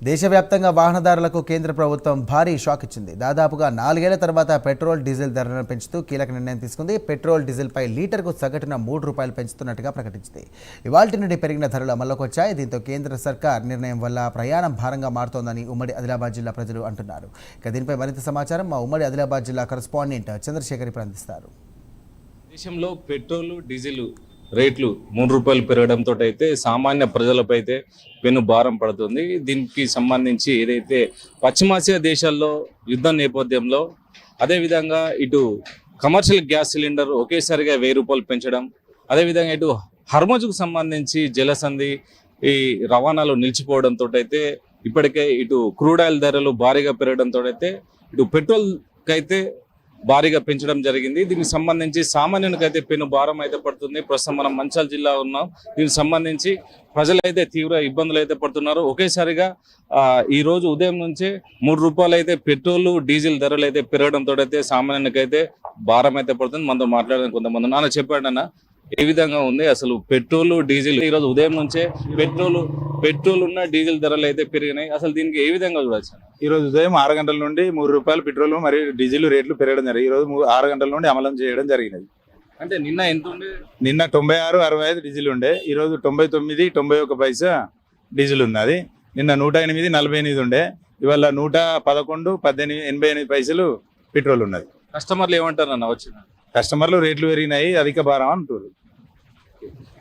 దేశవ్యాప్తంగా వాహనదారులకు కేంద్ర ప్రభుత్వం భారీ షాక్ ఇచ్చింది. దాదాపుగా 4 ఏళ్ల తర్వాత పెట్రోల్ డీజిల్ ధరలను పెంచుతూ కీలక నిర్ణయం తీసుకుంది. పెట్రోల్ డీజిల్పై లీటర్కు సగటున ₹3 పెంచుతున్నట్టుగా ప్రకటించింది. ఇవాల్టి నుండి పెరిగిన ధరలు అమల్లోకి వచ్చాయి. దీంతో కేంద్ర సర్కార్ నిర్ణయం వల్ల ప్రయాణం భారంగా మారుతోందని ఉమ్మడి ఆదిలాబాద్ జిల్లా ప్రజలు అంటున్నారు. ఇక దీనిపై మరింత సమాచారం మా ఉమ్మడి ఆదిలాబాద్ జిల్లా కరెస్పాండెంట్ చంద్రశేఖర్ ఇప్పుడు అందిస్తారు. దేశంలో పెట్రోల్ డీజిల్ రేట్లు ₹3 పెరగడంతో అయితే సామాన్య ప్రజలపై అయితే పెను భారం పడుతుంది. దీనికి సంబంధించి ఏదైతే పశ్చిమాసియా దేశాల్లో యుద్ధం నేపథ్యంలో అదేవిధంగా ఇటు కమర్షియల్ గ్యాస్ సిలిండర్ ఒకేసారిగా ₹1000 పెంచడం, అదేవిధంగా ఇటు హర్మజుకు సంబంధించి జలసంధి ఈ రవాణాలు నిలిచిపోవడంతో అయితే ఇప్పటికే ఇటు క్రూడ్ ఆయిల్ ధరలు భారీగా పెరగడంతో అయితే ఇటు పెట్రోల్కి అయితే భారీగా పెంచడం జరిగింది. దీనికి సంబంధించి సామాన్యునికైతే పెను భారం అయితే పడుతుంది. ప్రస్తుతం మనం మంచిర్యాల జిల్లా ఉన్నాం. దీనికి సంబంధించి ప్రజలైతే తీవ్ర ఇబ్బందులు అయితే పడుతున్నారు. ఒకేసారిగా ఈ రోజు ఉదయం నుంచే ₹3 అయితే పెట్రోల్ డీజిల్ ధరలు అయితే పెరగడంతో అయితే సామాన్యునికైతే భారం అయితే పడుతుంది. మనతో మాట్లాడడానికి కొంతమంది నాన్న చెప్పండి అన్న, ఏ విధంగా ఉంది అసలు పెట్రోల్ డీజిల్? ఈ రోజు ఉదయం నుంచే పెట్రోల్ ఉన్న డీజిల్ ధరలు అయితే పెరిగినాయి. అసలు దీనికి ఏ విధంగా చూడొచ్చు? ఈ రోజు ఉదయం 6 గంటల నుండి ₹3 పెట్రోల్ మరియు డీజిల్ రేట్లు పెరగడం జరిగింది. ఈ రోజు 6 గంటల నుండి అమలు చేయడం జరిగినది. అంటే నిన్న ఎంత ఉండే? నిన్న 96-65 డీజిల్ ఉండే. ఈ రోజు 99-91 పైసా డీజిల్ ఉన్నది. నిన్న 108-48 ఉండే. ఇవాళ 111-88 పైసలు పెట్రోల్ ఉన్నది. కస్టమర్లు ఏమంటారు అన్న వచ్చిన? కస్టమర్లు రేట్లు పెరిగినాయి, అధిక భారం అంటారు.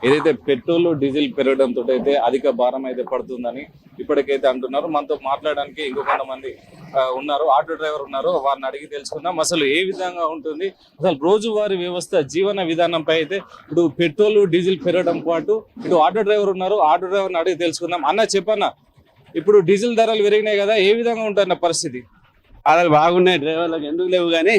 ఏదైతే పెట్రోల్ డీజిల్ పెరగడంతో అయితే అధిక భారం అయితే పడుతుందని ఇప్పటికైతే అంటున్నారు. మనతో మాట్లాడడానికి ఇంకో కొంతమంది ఉన్నారు, ఆటో డ్రైవర్ ఉన్నారు. వారిని అడిగి తెలుసుకుందాం అసలు ఏ విధంగా ఉంటుంది, అసలు రోజువారీ వ్యవస్థ జీవన విధానంపై అయితే ఇప్పుడు పెట్రోల్ డీజిల్ పెరగడం పాటు ఇటు ఆటో డ్రైవర్ ఉన్నారు. ఆటో డ్రైవర్ని అడిగి తెలుసుకుందాం. అన్న చెప్పన్న, ఇప్పుడు డీజిల్ ధరలు పెరిగినాయి కదా, ఏ విధంగా ఉంటుంది పరిస్థితి? ఆడలు బాగున్నాయి, డ్రైవర్లకు ఎందుకు లేవు కానీ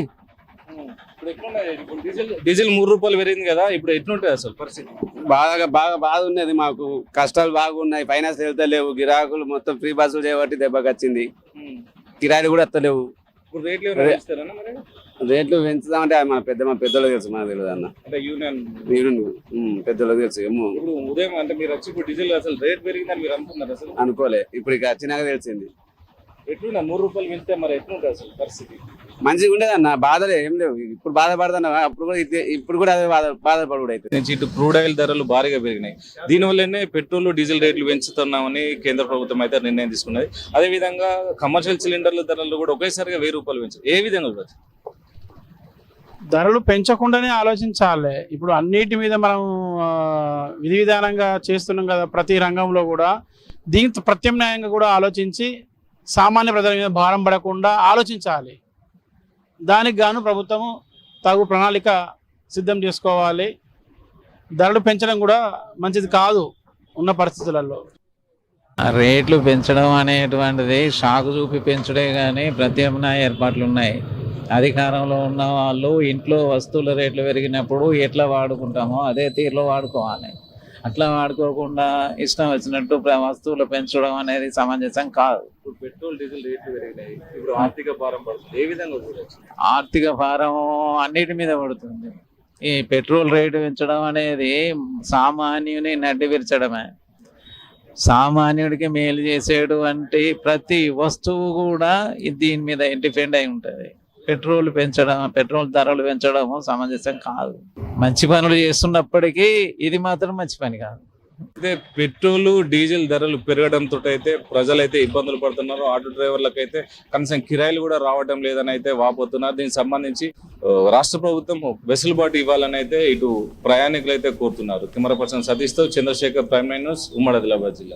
ఇప్పుడు ఎట్లున్నాయి? ఇప్పుడు డీజిల్ ₹3 పెరిగింది కదా, ఇప్పుడు ఎట్లుంటుంది అసలు పరిస్థితి? బాగా ఉన్నది. మాకు కష్టాలు బాగున్నాయి. ఫైనాన్స్ వెళ్తలేవు, గిరాకులు మొత్తం ఫ్రీ బస్సులు చేయబట్టి దెబ్బకి వచ్చింది. కిరాయిలు కూడా వస్తలేవు. ఇప్పుడు రేట్లు ఏమైనా పెంచుతారన్నా మరి? రేట్లు పెంచుదామంటే మన పెద్దలకు తెలుసు, మనకు తెలియదు అన్న. అంటే యూనియన్ పెద్దలకు తెలుసు. ఏమో ఇప్పుడు ఉదయం అంటే మీరు వచ్చి ఇప్పుడు డీజిల్ అసలు రేట్ పెరిగిందని మీరు అనుకున్నారు? అసలు అనుకోలే, ఇప్పుడు ఇక వచ్చినాక తెలిసింది. ఎట్లున్నా ₹3 పెంచితే మరి ఎట్లుంటుంది అసలు పరిస్థితి? మంచిగా ఉండేది అన్న, బాధలే ఏం లేవు. ఇప్పుడు బాధపడతాను, ఇప్పుడు కూడా అదే బాధపడు అయితే. ఇటు క్రూడ్ ఆయిల్ ధరలు భారీగా పెరిగినాయి. దీనివల్లనే పెట్రోల్ డీజిల్ రేట్లు పెంచుతున్నామని కేంద్ర ప్రభుత్వం అయితే నిర్ణయం తీసుకున్నది. అదేవిధంగా కమర్షియల్ సిలిండర్ల ధరలు కూడా ఒకేసారిగా ₹1000 పెంచారు. ఏ విధంగా చూడొచ్చు? ధరలు పెంచకుండానే ఆలోచించాలి. ఇప్పుడు అన్నిటి మీద మనం విధి విధానంగా చేస్తున్నాం కదా, ప్రతి రంగంలో కూడా దీంతో ప్రత్యామ్నాయంగా కూడా ఆలోచించి సామాన్య ప్రజల మీద భారం పడకుండా ఆలోచించాలి. దానికి గాను ప్రభుత్వము తగు ప్రణాళిక సిద్ధం చేసుకోవాలి. ధరలు పెంచడం కూడా మంచిది కాదు ఉన్న పరిస్థితులలో. రేట్లు పెంచడం అనేటువంటిది షాకు చూపి పెంచడే కానీ ప్రత్యామ్నాయ ఏర్పాట్లు ఉన్నాయి. అధికారంలో ఉన్న వాళ్ళు ఇంట్లో వస్తువుల రేట్లు పెరిగినప్పుడు ఎట్లా వాడుకుంటామో అదే తీరులో వాడుకోవాలి. అట్లా వాడుకోకుండా ఇష్టం వచ్చినట్టు వస్తువులు పెంచడం అనేది సమంజసం కాదు. ఇప్పుడు పెట్రోల్ డీజిల్ రేట్లు పెరిగినాయి, ఇప్పుడు ఆర్థిక భారం పడుతుంది. ఏ విధంగా చూడొచ్చు? ఆర్థిక భారం అన్నిటి మీద పడుతుంది. ఈ పెట్రోల్ రేటు పెంచడం అనేది సామాన్యుని నడ్డి విరచడమే. సామాన్యుడికి మేలు చేసేటువంటి ప్రతి వస్తువు కూడా దీని మీద డిపెండ్ అయి ఉంటుంది. పెట్రోల్ ధరలు పెంచడం సమంజసం కాదు. మంచి పనులు చేస్తున్నప్పటికీ ఇది మాత్రం మంచి పని కాదు. అయితే పెట్రోల్ డీజిల్ ధరలు పెరగడంతో అయితే ప్రజలైతే ఇబ్బందులు పడుతున్నారు. ఆటో డ్రైవర్లకు అయితే కనీసం కిరాయిలు కూడా రావడం లేదని అయితే వాపోతున్నారు. దీనికి సంబంధించి రాష్ట్ర ప్రభుత్వం వెసులుబాటు ఇవ్వాలని అయితే ఇటు ప్రయాణికులు అయితే కోరుతున్నారు. కెమెరా పర్సన్ సతీష్తో చంద్రశేఖర్, ప్రైమ్ న్యూస్, ఉమ్మడి ఆదిలాబాద్ జిల్లా.